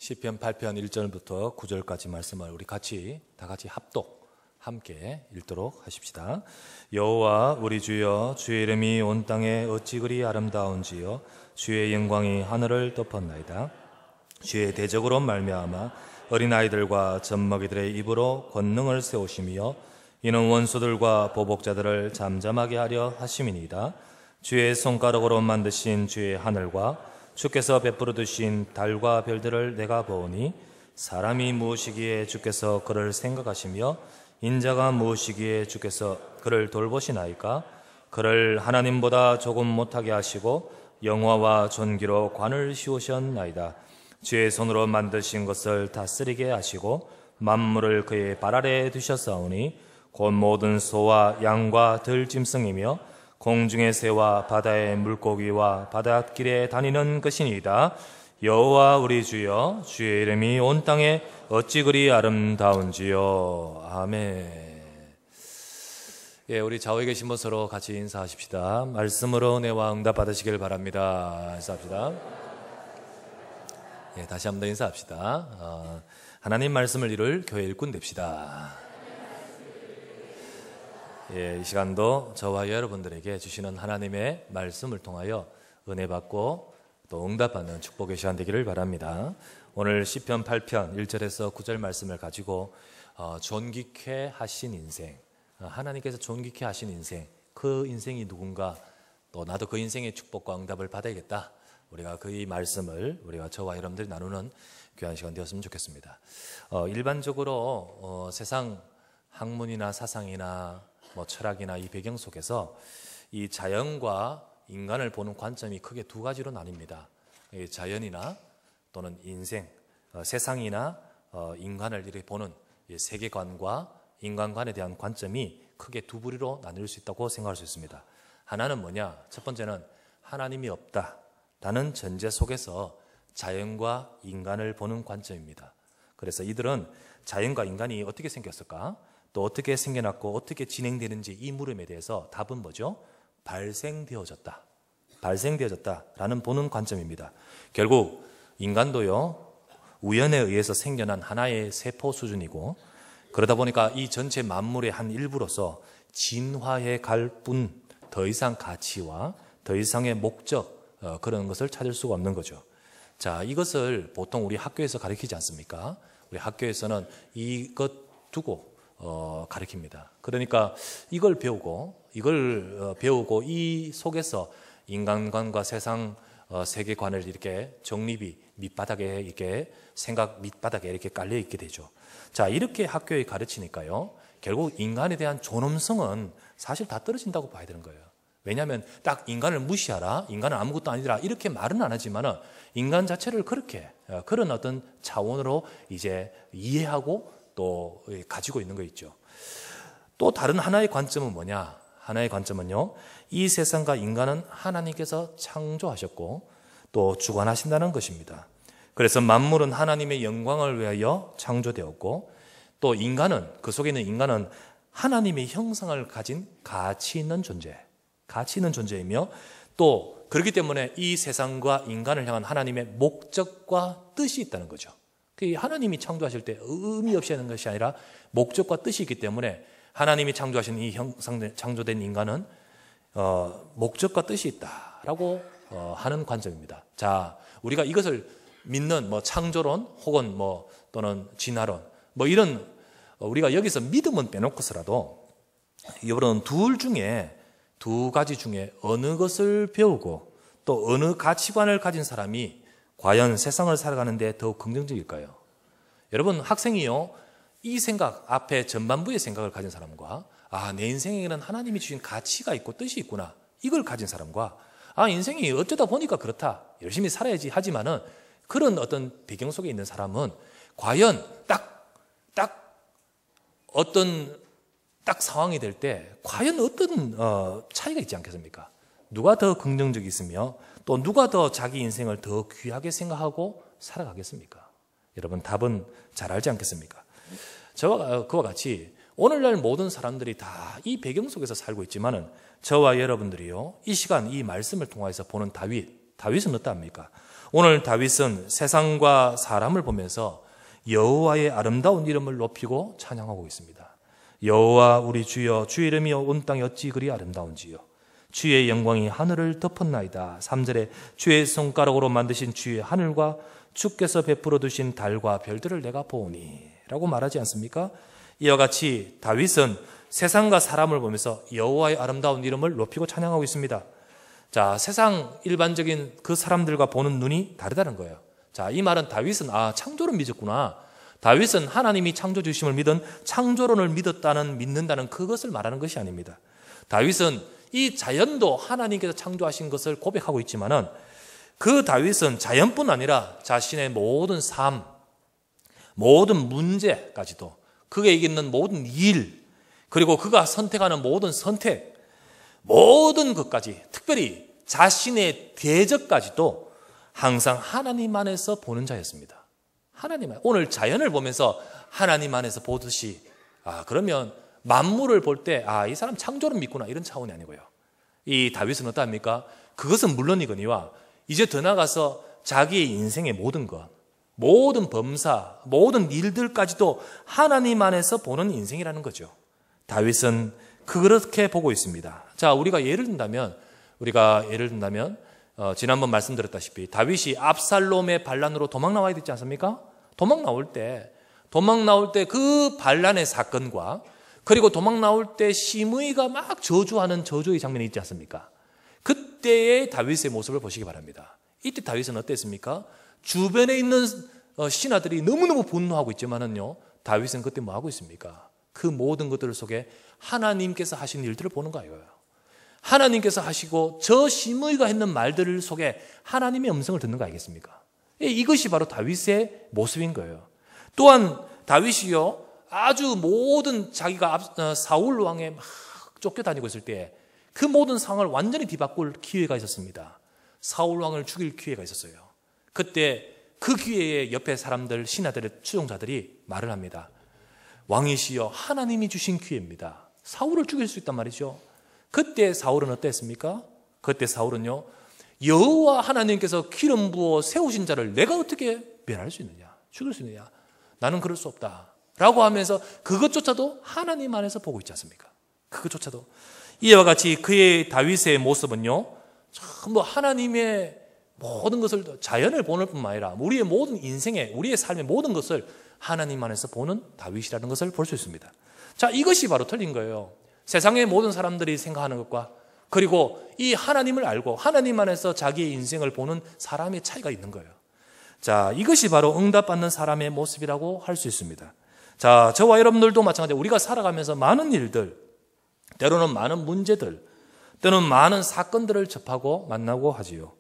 시편 8편 1절부터 9절까지 말씀을 우리 다 같이 합독 함께 읽도록 하십시다. 여호와 우리 주여, 주의 이름이 온 땅에 어찌 그리 아름다운지요. 주의 영광이 하늘을 덮었나이다. 주의 대적으로 말미암아 어린아이들과 젖먹이들의 입으로 권능을 세우시며 이는 원수들과 보복자들을 잠잠하게 하려 하심이니이다. 주의 손가락으로 만드신 주의 하늘과 주께서 베풀어 두신 달과 별들을 내가 보오니 사람이 무엇이기에 주께서 그를 생각하시며 인자가 무엇이기에 주께서 그를 돌보시나이까. 그를 하나님보다 조금 못하게 하시고 영화와 존귀로 관을 씌우셨나이다. 주의 손으로 만드신 것을 다스리게 하시고 만물을 그의 발 아래에 두셨사오니 곧 모든 소와 양과 들짐승이며 공중의 새와 바다의 물고기와 바닷길에 다니는 것이니이다. 여호와 우리 주여, 주의 이름이 온 땅에 어찌 그리 아름다운지요. 아멘. 예, 우리 좌우에 계신 분 서로 같이 인사하십시다. 말씀으로 은혜와 응답 받으시길 바랍니다. 인사합시다. 예, 다시 한번 더 인사합시다. 하나님 말씀을 이룰 교회 일꾼 됩시다. 예, 이 시간도 저와 여러분들에게 주시는 하나님의 말씀을 통하여 은혜 받고 또 응답받는 축복의 시간 되기를 바랍니다. 오늘 시편 8편 1절에서 9절 말씀을 가지고 존귀케 하신 인생, 하나님께서 존귀케 하신 인생, 그 인생이 누군가, 또 나도 그 인생의 축복과 응답을 받아야겠다. 우리가 그 말씀을 우리가 저와 여러분들이 나누는 귀한 시간 되었으면 좋겠습니다. 일반적으로 세상 학문이나 사상이나 철학이나 이 배경 속에서 이 자연과 인간을 보는 관점이 크게 두 가지로 나뉩니다. 자연이나 또는 인생, 세상이나 인간을 이렇게 보는 세계관과 인간관에 대한 관점이 크게 두 부류로 나눌 수 있다고 생각할 수 있습니다. 하나는 뭐냐? 첫 번째는 하나님이 없다라는 전제 속에서 자연과 인간을 보는 관점입니다. 그래서 이들은 자연과 인간이 어떻게 생겼을까? 또 어떻게 생겨났고 어떻게 진행되는지 이 물음에 대해서 답은 뭐죠? 발생되어졌다라는 보는 관점입니다. 결국 인간도요, 우연에 의해서 생겨난 하나의 세포 수준이고, 그러다 보니까 이 전체 만물의 한 일부로서 진화해 갈 뿐 더 이상 가치와 더 이상의 목적, 그런 것을 찾을 수가 없는 거죠. 자, 이것을 보통 우리 학교에서 가르치지 않습니까? 우리 학교에서는 이것 두고 가르칩니다. 그러니까 이걸 배우고 이 속에서 인간관과 세상 세계관을 이렇게 정립이 밑바닥에 이렇게 생각 밑바닥에 이렇게 깔려 있게 되죠. 자, 이렇게 학교에 가르치니까요, 결국 인간에 대한 존엄성은 사실 다 떨어진다고 봐야 되는 거예요. 왜냐하면 딱 인간을 무시하라, 인간은 아무것도 아니라 이렇게 말은 안 하지만은 인간 자체를 그렇게 그런 어떤 차원으로 이제 이해하고 또 가지고 있는 거 있죠. 또 다른 하나의 관점은 뭐냐? 하나의 관점은요, 이 세상과 인간은 하나님께서 창조하셨고 또 주관하신다는 것입니다. 그래서 만물은 하나님의 영광을 위하여 창조되었고, 또 인간은, 그 속에 있는 인간은 하나님의 형상을 가진 가치 있는 존재이며, 또 그렇기 때문에 이 세상과 인간을 향한 하나님의 목적과 뜻이 있다는 거죠. 하나님이 창조하실 때 의미 없이 하는 것이 아니라 목적과 뜻이 있기 때문에 하나님이 창조하신 이 창조된 인간은 목적과 뜻이 있다라고 하는 관점입니다. 자, 우리가 이것을 믿는 창조론 혹은 또는 진화론 이런 우리가 여기서 믿음은 빼놓고서라도 여러분 두 가지 중에 어느 것을 배우고 또 어느 가치관을 가진 사람이 과연 세상을 살아가는데 더욱 긍정적일까요? 여러분, 학생이요, 이 생각, 앞에 전반부의 생각을 가진 사람과 내 인생에는 하나님이 주신 가치가 있고 뜻이 있구나, 이걸 가진 사람과 인생이 어쩌다 보니까 그렇다, 열심히 살아야지 하지만은 그런 어떤 배경 속에 있는 사람은 과연 어떤 상황이 될 때 과연 어떤 차이가 있지 않겠습니까? 누가 더 긍정적이 있으며 또 누가 더 자기 인생을 더 귀하게 생각하고 살아가겠습니까? 여러분, 답은 잘 알지 않겠습니까? 그와 같이 오늘날 모든 사람들이 다 이 배경 속에서 살고 있지만은 저와 여러분들이요, 이 시간 이 말씀을 통해서 보는 다윗은 어떠합니까? 오늘 다윗은 세상과 사람을 보면서 여호와의 아름다운 이름을 높이고 찬양하고 있습니다. 여호와 우리 주여, 주의 이름이 온 땅에 어찌 그리 아름다운지요. 주의 영광이 하늘을 덮었나이다. 3절에 주의 손가락으로 만드신 주의 하늘과 주께서 베풀어 두신 달과 별들을 내가 보오니 라고 말하지 않습니까? 이와 같이 다윗은 세상과 사람을 보면서 여호와의 아름다운 이름을 높이고 찬양하고 있습니다. 자, 세상 일반적인 그 사람들과 보는 눈이 다르다는 거예요. 자, 이 말은 다윗은 창조를 믿었구나. 다윗은 하나님이 창조 주심을 믿은 창조론을 믿는다는 그것을 말하는 것이 아닙니다. 다윗은 이 자연도 하나님께서 창조하신 것을 고백하고 있지만은 그 다윗은 자연뿐 아니라 자신의 모든 삶, 모든 문제까지도, 그에게 있는 모든 일, 그리고 그가 선택하는 모든 선택, 모든 것까지, 특별히 자신의 대적까지도 항상 하나님 안에서 보는 자였습니다. 하나님 안, 오늘 자연을 보면서 하나님 안에서 보듯이, 그러면 만물을 볼 때, 이 사람 창조를 믿구나, 이런 차원이 아니고요. 이 다윗은 어떠합니까? 그것은 물론이거니와 이제 더 나아가서 자기의 인생의 모든 것, 모든 범사, 모든 일들까지도 하나님 안에서 보는 인생이라는 거죠. 다윗은 그렇게 보고 있습니다. 자, 우리가 예를 든다면 지난번 말씀드렸다시피 다윗이 압살롬의 반란으로 도망 나와야 되지 않습니까? 도망 나올 때 그 반란의 사건과 그리고 도망 나올 때 시므이가 막 저주하는 저주의 장면이 있지 않습니까? 그때의 다윗의 모습을 보시기 바랍니다. 이때 다윗은 어땠습니까? 주변에 있는 신하들이 너무너무 분노하고 있지만은요, 다윗은 그때 뭐 하고 있습니까? 그 모든 것들 속에 하나님께서 하신 일들을 보는 거예요. 하나님께서 하시고 저 시므이가 했는 말들 속에 하나님의 음성을 듣는 거 아니겠습니까? 이것이 바로 다윗의 모습인 거예요. 또한 다윗이요, 아주 모든 자기가 사울 왕에 막 쫓겨다니고 있을 때 그 모든 상황을 완전히 뒤바꿀 기회가 있었습니다. 사울 왕을 죽일 기회가 있었어요. 그때 그 기회에 옆에 사람들, 신하들의 추종자들이 말을 합니다. 왕이시여, 하나님이 주신 기회입니다. 사울을 죽일 수 있단 말이죠. 그때 사울은 어땠습니까? 그때 사울은요, 여호와 하나님께서 기름 부어 세우신 자를 내가 어떻게 멸할 수 있느냐, 죽일 수 있느냐, 나는 그럴 수 없다 라고 하면서 그것조차도 하나님 안에서 보고 있지 않습니까? 그것조차도. 이와 같이 그의 다윗의 모습은요, 전부 하나님의 모든 것을, 자연을 보는 뿐만 아니라 우리의 모든 인생에, 우리의 삶의 모든 것을 하나님 안에서 보는 다윗이라는 것을 볼 수 있습니다. 자, 이것이 바로 틀린 거예요. 세상의 모든 사람들이 생각하는 것과 그리고 이 하나님을 알고 하나님 안에서 자기의 인생을 보는 사람의 차이가 있는 거예요. 자, 이것이 바로 응답받는 사람의 모습이라고 할 수 있습니다. 자, 저와 여러분들도 마찬가지로 우리가 살아가면서 많은 일들, 때로는 많은 문제들, 때로는 많은 사건들을 접하고 만나고 하지요.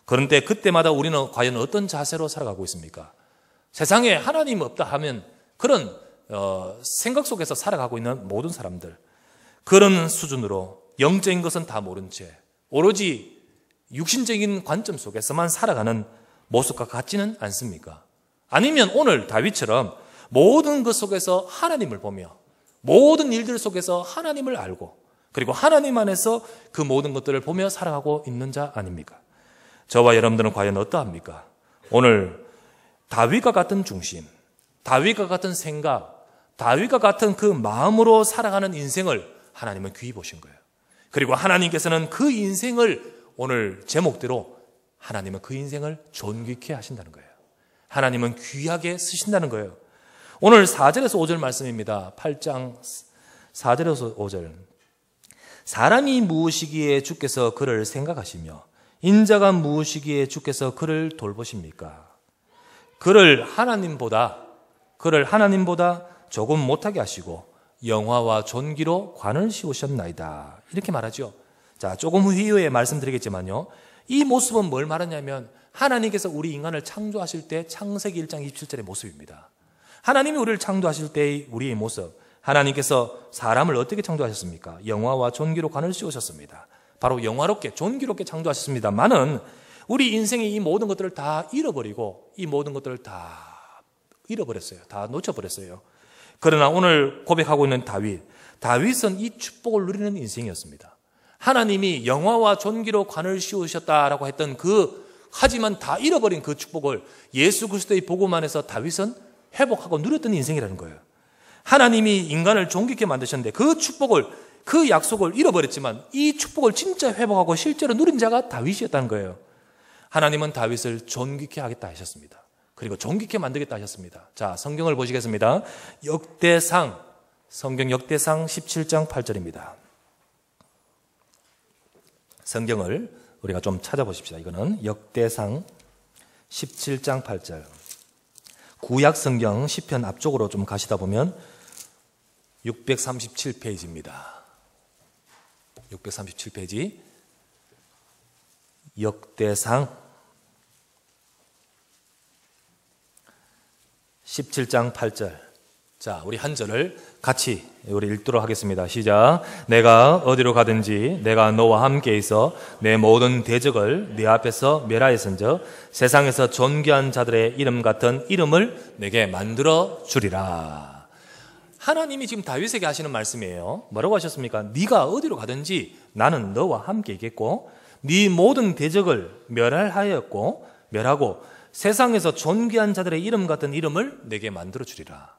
그런데 그때마다 우리는 과연 어떤 자세로 살아가고 있습니까? 세상에 하나님 없다 하면 그런 생각 속에서 살아가고 있는 모든 사람들, 그런 수준으로 영적인 것은 다 모른 채 오로지 육신적인 관점 속에서만 살아가는 모습과 같지는 않습니까? 아니면 오늘 다윗처럼 모든 것 속에서 하나님을 보며 모든 일들 속에서 하나님을 알고 그리고 하나님 안에서 그 모든 것들을 보며 살아가고 있는 자 아닙니까? 저와 여러분들은 과연 어떠합니까? 오늘 다윗과 같은 중심, 다윗과 같은 생각, 다윗과 같은 그 마음으로 살아가는 인생을 하나님은 귀히 보신 거예요. 그리고 하나님께서는 그 인생을 오늘 제목대로 하나님은 그 인생을 존귀케 하신다는 거예요. 하나님은 귀하게 쓰신다는 거예요. 오늘 4절에서 5절 말씀입니다. 8장 4절에서 5절. 사람이 무엇이기에 주께서 그를 생각하시며 인자가 무엇이기에 주께서 그를 돌보십니까? 그를 하나님보다 조금 못하게 하시고 영화와 존귀로 관을 씌우셨나이다. 이렇게 말하죠. 자, 조금 후에 말씀드리겠지만요. 이 모습은 뭘 말하냐면 하나님께서 우리 인간을 창조하실 때 창세기 1장 27절의 모습입니다. 하나님이 우리를 창조하실 때의 우리의 모습, 하나님께서 사람을 어떻게 창조하셨습니까? 영화와 존귀로 관을 씌우셨습니다. 바로 영화롭게 존귀롭게 창조하셨습니다만은 우리 인생의 이 모든 것들을 다 잃어버리고 이 모든 것들을 다 잃어버렸어요. 다 놓쳐버렸어요. 그러나 오늘 고백하고 있는 다윗은 이 축복을 누리는 인생이었습니다. 하나님이 영화와 존귀로 관을 씌우셨다라고 했던 그 하지만 다 잃어버린 그 축복을 예수 그리스도의 복음 안에서 다윗은 회복하고 누렸던 인생이라는 거예요. 하나님이 인간을 존귀케 만드셨는데 그 축복을, 그 약속을 잃어버렸지만 이 축복을 진짜 회복하고 실제로 누린 자가 다윗이었다는 거예요. 하나님은 다윗을 존귀케 하겠다 하셨습니다. 그리고 존귀케 만들겠다 하셨습니다. 자, 성경을 보시겠습니다. 역대상, 성경 역대상 17장 8절입니다. 성경을 우리가 좀 찾아보십시다. 이거는 역대상 17장 8절. 구약 성경 시편 앞쪽으로 좀 가시다 보면 637페이지입니다. 637페이지. 역대상 17장 8절. 자, 우리 한 절을 같이 우리 읽도록 하겠습니다. 시작. 내가 어디로 가든지 내가 너와 함께 있어 내 모든 대적을 네 앞에서 멸하였은즉 세상에서 존귀한 자들의 이름 같은 이름을 내게 만들어 주리라. 하나님이 지금 다윗에게 하시는 말씀이에요. 뭐라고 하셨습니까? 네가 어디로 가든지 나는 너와 함께 있겠고 네 모든 대적을 멸하고 세상에서 존귀한 자들의 이름 같은 이름을 내게 만들어 주리라.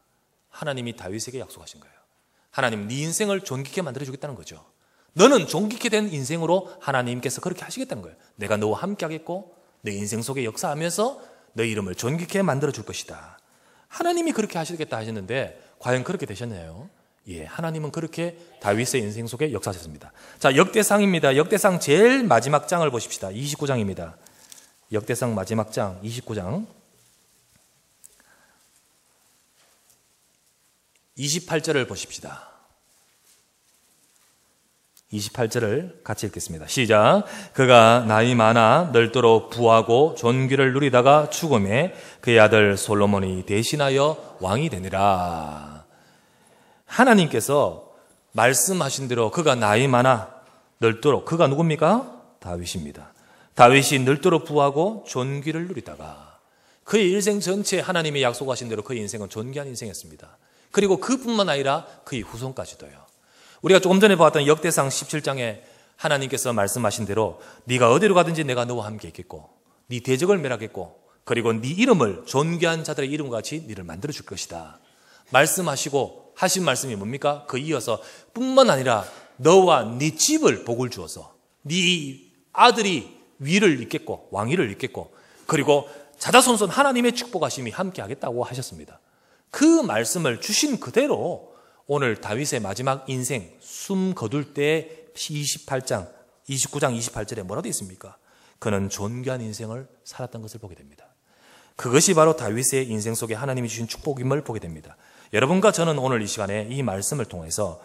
하나님이 다윗에게 약속하신 거예요. 하나님, 네 인생을 존귀케 만들어 주겠다는 거죠. 너는 존귀케 된 인생으로 하나님께서 그렇게 하시겠다는 거예요. 내가 너와 함께 하겠고 내 인생 속에 역사하면서 너 이름을 존귀케 만들어 줄 것이다. 하나님이 그렇게 하시겠다 하셨는데 과연 그렇게 되셨나요? 예, 하나님은 그렇게 다윗의 인생 속에 역사하셨습니다. 자, 역대상입니다. 역대상 제일 마지막 장을 보십시다. 29장입니다. 역대상 마지막 장 29장 28절을 보십시다. 28절을 같이 읽겠습니다. 시작. 그가 나이 많아 넓도록 부하고 존귀를 누리다가 죽음에 그의 아들 솔로몬이 대신하여 왕이 되니라. 하나님께서 말씀하신 대로 그가 나이 많아 넓도록, 그가 누굽니까? 다윗입니다. 다윗이 넓도록 부하고 존귀를 누리다가 그의 일생 전체 하나님이 약속하신 대로 그의 인생은 존귀한 인생이었습니다. 그리고 그뿐만 아니라 그의 후손까지도요. 우리가 조금 전에 보았던 역대상 17장에 하나님께서 말씀하신 대로 네가 어디로 가든지 내가 너와 함께 있겠고 네 대적을 멸하겠고 그리고 네 이름을 존귀한 자들의 이름과 같이 네를 만들어 줄 것이다. 말씀하시고 하신 말씀이 뭡니까? 그 이어서 뿐만 아니라 너와 네 집을 복을 주어서 네 아들이 위를 잇겠고 왕위를 잇겠고 그리고 자자손손 하나님의 축복하심이 함께 하겠다고 하셨습니다. 그 말씀을 주신 그대로 오늘 다윗의 마지막 인생 숨 거둘 때 29장 28절에 뭐라고 되어 있습니까? 그는 존귀한 인생을 살았던 것을 보게 됩니다. 그것이 바로 다윗의 인생 속에 하나님이 주신 축복임을 보게 됩니다. 여러분과 저는 오늘 이 시간에 이 말씀을 통해서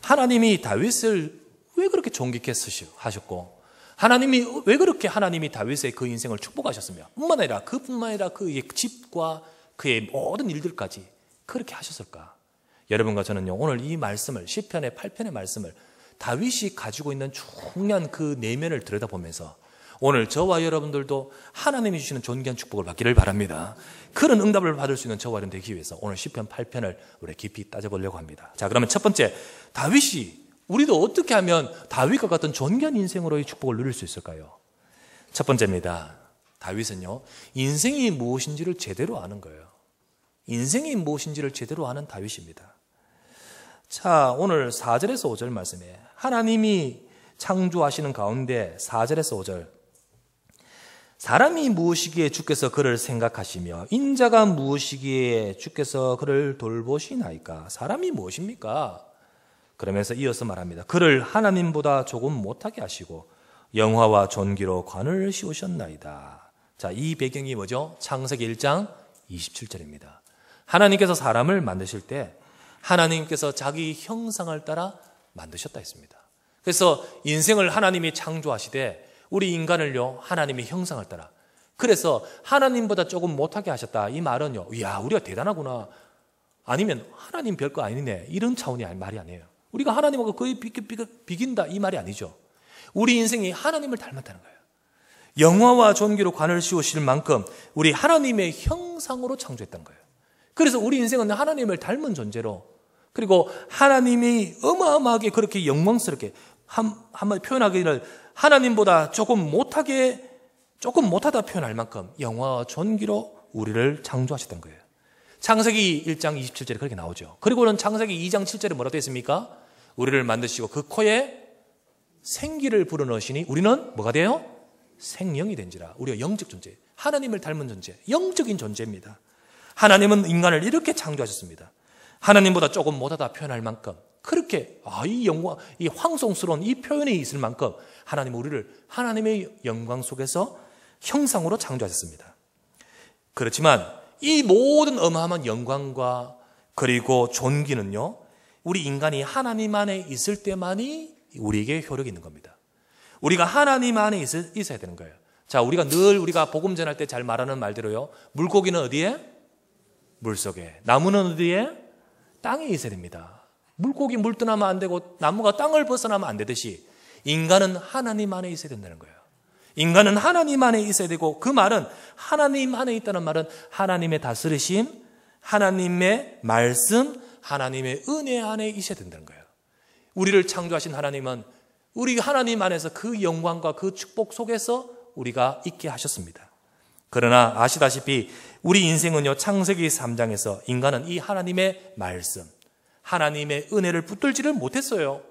하나님이 다윗을 왜 그렇게 존귀케 하셨고 하나님이 왜 그렇게 하나님이 다윗의 그 인생을 축복하셨으며 그뿐만 아니라 그의 집과 그의 모든 일들까지 그렇게 하셨을까? 여러분과 저는요 오늘 이 말씀을 시편의 8편의 말씀을 다윗이 가지고 있는 중요한 그 내면을 들여다보면서 오늘 저와 여러분들도 하나님이 주시는 존귀한 축복을 받기를 바랍니다. 그런 응답을 받을 수 있는 저와 여러분 되기 위해서 오늘 시편 8편을 우리 깊이 따져보려고 합니다. 자, 그러면 첫 번째, 다윗이 우리도 어떻게 하면 다윗과 같은 존귀한 인생으로의 축복을 누릴 수 있을까요? 첫 번째입니다. 다윗은요 인생이 무엇인지를 제대로 아는 거예요. 인생이 무엇인지를 제대로 아는 다윗입니다. 자, 오늘 4절에서 5절 말씀에 하나님이 창조하시는 가운데 4절에서 5절 사람이 무엇이기에 주께서 그를 생각하시며 인자가 무엇이기에 주께서 그를 돌보시나이까? 사람이 무엇입니까? 그러면서 이어서 말합니다. 그를 하나님보다 조금 못하게 하시고 영화와 존귀로 관을 씌우셨나이다. 자, 이 배경이 뭐죠? 창세기 1장 27절입니다. 하나님께서 사람을 만드실 때 하나님께서 자기 형상을 따라 만드셨다 했습니다. 그래서 인생을 하나님이 창조하시되 우리 인간을요 하나님의 형상을 따라, 그래서 하나님보다 조금 못하게 하셨다. 이 말은요 이야 우리가 대단하구나 아니면 하나님 별거 아니네 이런 차원의 말이 아니에요. 우리가 하나님하고 거의 비긴다 이 말이 아니죠. 우리 인생이 하나님을 닮았다는 거예요. 영화와 존귀로 관을 씌우실 만큼 우리 하나님의 형상으로 창조했던 거예요. 그래서 우리 인생은 하나님을 닮은 존재로, 그리고 하나님이 어마어마하게 그렇게 영광스럽게 한마디 표현하기를 하나님보다 조금 못하게 조금 못하다 표현할 만큼 영화와 존귀로 우리를 창조하셨던 거예요. 창세기 1장 27절에 그렇게 나오죠. 그리고는 창세기 2장 7절에 뭐라고 되어 있습니까? 우리를 만드시고 그 코에 생기를 불어넣으시니 우리는 뭐가 돼요? 생명이 된지라. 우리가 영적 존재, 하나님을 닮은 존재, 영적인 존재입니다. 하나님은 인간을 이렇게 창조하셨습니다. 하나님보다 조금 못하다 표현할 만큼 그렇게 이 영광, 이 황송스러운 이 표현이 있을 만큼 하나님은 우리를 하나님의 영광 속에서 형상으로 창조하셨습니다. 그렇지만 이 모든 어마어마한 영광과 그리고 존귀는요, 우리 인간이 하나님 안에 있을 때만이 우리에게 효력이 있는 겁니다. 우리가 하나님 안에 있어야 되는 거예요. 자, 우리가 복음 전할 때 잘 말하는 말대로요, 물고기는 어디에? 물속에. 나무는 어디에? 땅에 있어야 됩니다. 물고기 물 떠나면 안 되고 나무가 땅을 벗어나면 안 되듯이 인간은 하나님 안에 있어야 된다는 거예요. 인간은 하나님 안에 있어야 되고, 그 말은 하나님 안에 있다는 말은 하나님의 다스리심, 하나님의 말씀, 하나님의 은혜 안에 있어야 된다는 거예요. 우리를 창조하신 하나님은 우리 하나님 안에서 그 영광과 그 축복 속에서 우리가 있게 하셨습니다. 그러나 아시다시피 우리 인생은요, 창세기 3장에서 인간은 이 하나님의 말씀, 하나님의 은혜를 붙들지를 못했어요.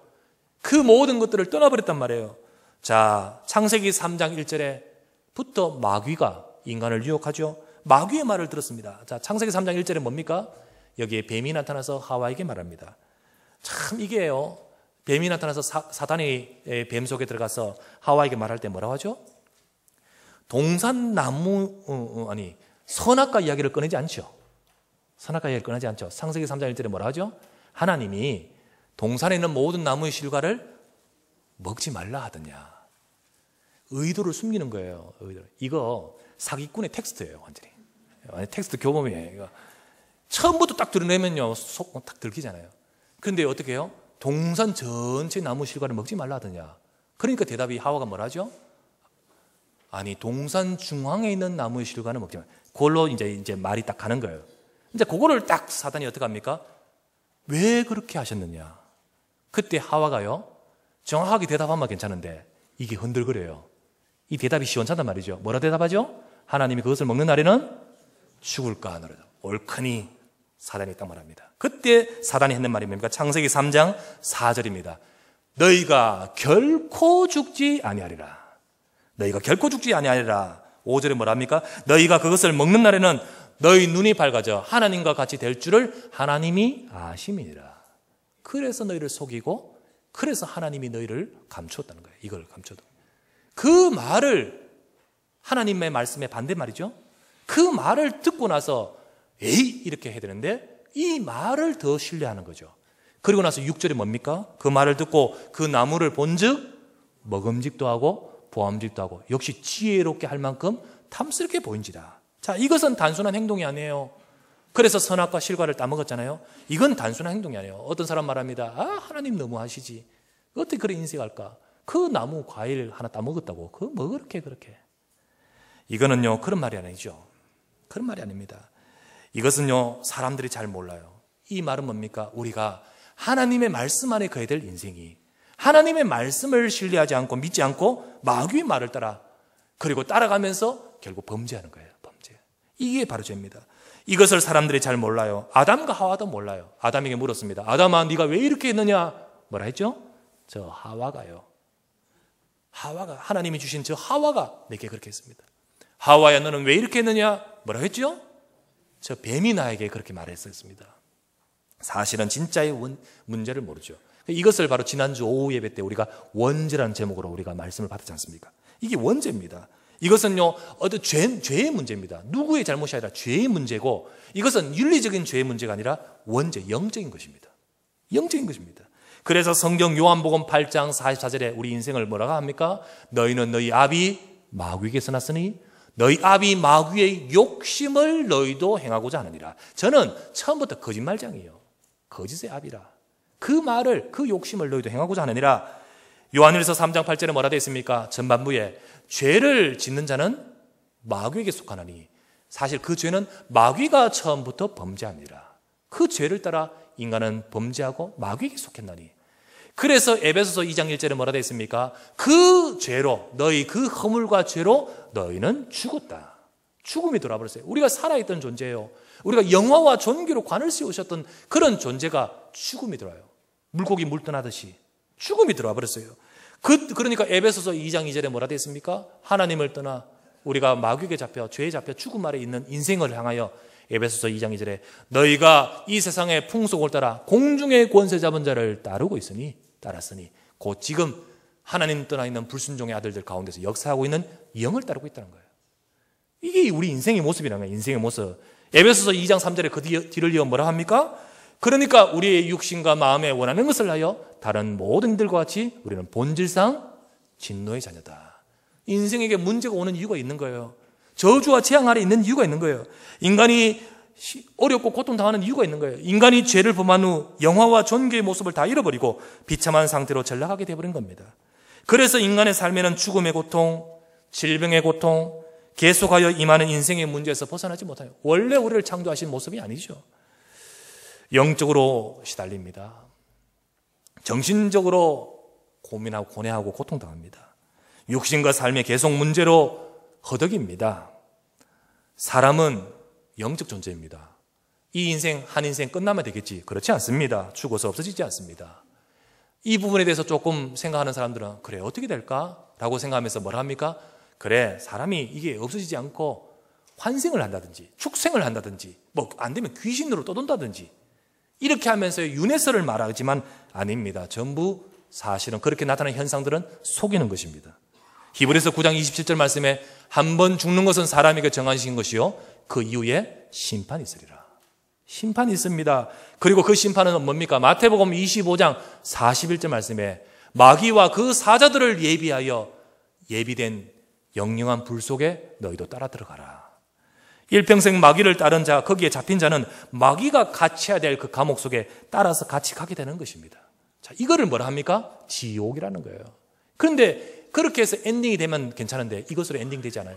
그 모든 것들을 떠나버렸단 말이에요. 자, 창세기 3장 1절에부터 마귀가 인간을 유혹하죠. 마귀의 말을 들었습니다. 자, 창세기 3장 1절에 뭡니까? 여기에 뱀이 나타나서 하와에게 말합니다. 참 이게요, 뱀이 나타나서 사단이 뱀 속에 들어가서 하와에게 말할 때 뭐라고 하죠? 선악과 이야기를 꺼내지 않죠. 선악과 이야기를 꺼내지 않죠. 창세기 3장 1절에 뭐라 하죠? 하나님이 동산에 있는 모든 나무의 실과를 먹지 말라 하더냐. 의도를 숨기는 거예요. 이거 사기꾼의 텍스트예요. 완전히 텍스트 교범이에요. 이거 처음부터 딱 드러내면요, 속 딱 들키잖아요. 그런데 어떻게 해요? 동산 전체 나무 실과를 먹지 말라 하더냐. 그러니까 대답이 하와가 뭐라 하죠? 아니, 동산 중앙에 있는 나무의 실과는 먹지 말라. 그걸로 이제 말이 딱 가는 거예요. 이제 그거를 딱 사단이 어떻게 합니까? 왜 그렇게 하셨느냐. 그때 하와가요, 정확하게 대답하면 괜찮은데 이게 흔들거려요. 이 대답이 시원찮단 말이죠. 뭐라 대답하죠? 하나님이 그것을 먹는 날에는 죽을까 하노라. 옳거니 사단이 딱 말합니다. 그때 사단이 했는 말이 뭡니까? 창세기 3장 4절입니다. 너희가 결코 죽지 아니하리라. 너희가 결코 죽지 아니하리라. 5절에 뭐랍니까? 너희가 그것을 먹는 날에는 너희 눈이 밝아져 하나님과 같이 될 줄을 하나님이 아심이니라. 그래서 너희를 속이고, 그래서 하나님이 너희를 감추었다는 거예요. 이걸 감춰도. 그 말을, 하나님의 말씀의 반대말이죠. 그 말을 듣고 나서 에이 이렇게 해야 되는데 이 말을 더 신뢰하는 거죠. 그리고 나서 6절에 뭡니까? 그 말을 듣고 그 나무를 본즉 먹음직도 하고 보암직도 하고 역시 지혜롭게 할 만큼 탐스럽게 보인지라. 자, 이것은 단순한 행동이 아니에요. 그래서 선악과 실과를 따먹었잖아요. 이건 단순한 행동이 아니에요. 어떤 사람 말합니다. 하나님 너무하시지. 어떻게 그런 인식할까? 그 나무 과일 하나 따먹었다고. 그거 뭐 그렇게. 이거는요, 그런 말이 아니죠. 그런 말이 아닙니다. 이것은요, 사람들이 잘 몰라요. 이 말은 뭡니까? 우리가 하나님의 말씀 안에 거해야 될 인생이, 하나님의 말씀을 신뢰하지 않고 믿지 않고 마귀의 말을 따라, 그리고 따라가면서 결국 범죄하는 거예요. 범죄. 이게 바로 죄입니다. 이것을 사람들이 잘 몰라요. 아담과 하와도 몰라요. 아담에게 물었습니다. 아담아, 네가 왜 이렇게 했느냐? 뭐라 했죠? 저 하와가요. 하와가, 하나님이 주신 저 하와가 내게 그렇게 했습니다. 하와야, 너는 왜 이렇게 했느냐? 뭐라 했죠? 저 뱀이 나에게 그렇게 말했었습니다. 사실은 진짜의 문제를 모르죠. 이것을 바로 지난주 오후 예배 때 우리가 원죄라는 제목으로 우리가 말씀을 받았지 않습니까? 이게 원죄입니다. 이것은요, 어떤 죄의 문제입니다. 누구의 잘못이 아니라 죄의 문제고, 이것은 윤리적인 죄의 문제가 아니라 원죄, 영적인 것입니다. 영적인 것입니다. 그래서 성경 요한복음 8장 44절에 우리 인생을 뭐라고 합니까? 너희는 너희 아비 마귀에게서 났으니 너희 아비 마귀의 욕심을 너희도 행하고자 하느니라. 저는 처음부터 거짓말장이에요. 거짓의 아비라. 그 말을, 그 욕심을 너희도 행하고자 하느니라. 요한일서 3장 8절에 뭐라 되어 있습니까? 전반부에 죄를 짓는 자는 마귀에게 속하나니, 사실 그 죄는 마귀가 처음부터 범죄합니다. 그 죄를 따라 인간은 범죄하고 마귀에게 속했나니, 그래서 에베소서 2장 1절에 뭐라 되어 있습니까? 그 죄로, 너희 그 허물과 죄로 너희는 죽었다. 죽음이 돌아버렸어요. 우리가 살아있던 존재예요. 우리가 영화와 존귀로 관을 씌우셨던 그런 존재가 죽음이 들어와요. 물고기 물 떠나듯이 죽음이 들어와 버렸어요. 그러니까 에베소서 2장 2절에 뭐라 되어 있습니까? 하나님을 떠나 우리가 마귀에게 잡혀 죄에 잡혀 죽음 아래 있는 인생을 향하여 에베소서 2장 2절에 너희가 이 세상의 풍속을 따라 공중의 권세 잡은 자를 따랐으니 곧 지금 하나님 떠나 있는 불순종의 아들들 가운데서 역사하고 있는 영을 따르고 있다는 거예요. 이게 우리 인생의 모습이라는 거예요. 인생의 모습. 에베소서 2장 3절에 그 뒤를 이어 뭐라 합니까? 그러니까 우리의 육신과 마음에 원하는 것을 하여 다른 모든 이들과 같이 우리는 본질상 진노의 자녀다. 인생에게 문제가 오는 이유가 있는 거예요. 저주와 재앙 아래 있는 이유가 있는 거예요. 인간이 어렵고 고통당하는 이유가 있는 거예요. 인간이 죄를 범한 후 영화와 존귀의 모습을 다 잃어버리고 비참한 상태로 전락하게 되어버린 겁니다. 그래서 인간의 삶에는 죽음의 고통, 질병의 고통, 계속하여 임하는 인생의 문제에서 벗어나지 못해요. 원래 우리를 창조하신 모습이 아니죠. 영적으로 시달립니다. 정신적으로 고민하고 고뇌하고 고통당합니다. 육신과 삶의 계속 문제로 허덕입니다. 사람은 영적 존재입니다. 이 인생 한 인생 끝나면 되겠지. 그렇지 않습니다. 죽어서 없어지지 않습니다. 이 부분에 대해서 조금 생각하는 사람들은 그래 어떻게 될까? 라고 생각하면서 뭘 합니까? 그래 사람이 이게 없어지지 않고 환생을 한다든지 축생을 한다든지 뭐 안 되면 귀신으로 떠돈다든지 이렇게 하면서 윤회설을 말하지만 아닙니다. 전부 사실은 그렇게 나타나는 현상들은 속이는 것입니다. 히브리서 9장 27절 말씀에 한 번 죽는 것은 사람에게 정하신 것이요 그 이후에 심판이 있으리라. 심판이 있습니다. 그리고 그 심판은 뭡니까? 마태복음 25장 41절 말씀에 마귀와 그 사자들을 예비하여 예비된 영영한 불 속에 너희도 따라 들어가라. 일평생 마귀를 따른 자, 거기에 잡힌 자는 마귀가 갇혀야 될 그 감옥 속에 따라서 같이 가게 되는 것입니다. 자, 이거를 뭐라 합니까? 지옥이라는 거예요. 그런데 그렇게 해서 엔딩이 되면 괜찮은데 이것으로 엔딩 되지 않아요.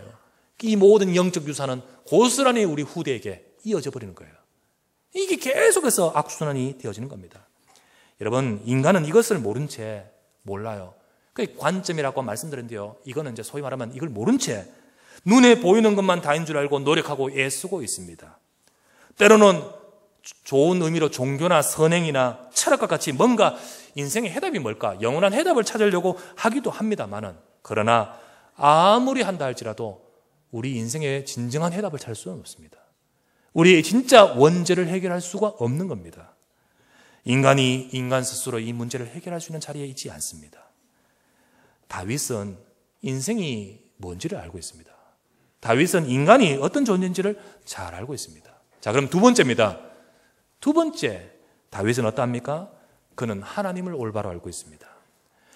이 모든 영적 유산은 고스란히 우리 후대에게 이어져 버리는 거예요. 이게 계속해서 악순환이 되어지는 겁니다. 여러분, 인간은 이것을 모른 채 몰라요. 그 관점이라고 말씀드렸는데요. 이거는 이제 소위 말하면 이걸 모른 채 눈에 보이는 것만 다인 줄 알고 노력하고 애쓰고 있습니다. 때로는 좋은 의미로 종교나 선행이나 철학과 같이 뭔가 인생의 해답이 뭘까? 영원한 해답을 찾으려고 하기도 합니다만은 그러나 아무리 한다 할지라도 우리 인생의 진정한 해답을 찾을 수는 없습니다. 우리의 진짜 원죄를 해결할 수가 없는 겁니다. 인간이 인간 스스로 이 문제를 해결할 수 있는 자리에 있지 않습니다. 다윗은 인생이 뭔지를 알고 있습니다. 다윗은 인간이 어떤 존재인지를 잘 알고 있습니다. 자, 그럼 두 번째입니다. 두 번째, 다윗은 어떠합니까? 그는 하나님을 올바로 알고 있습니다.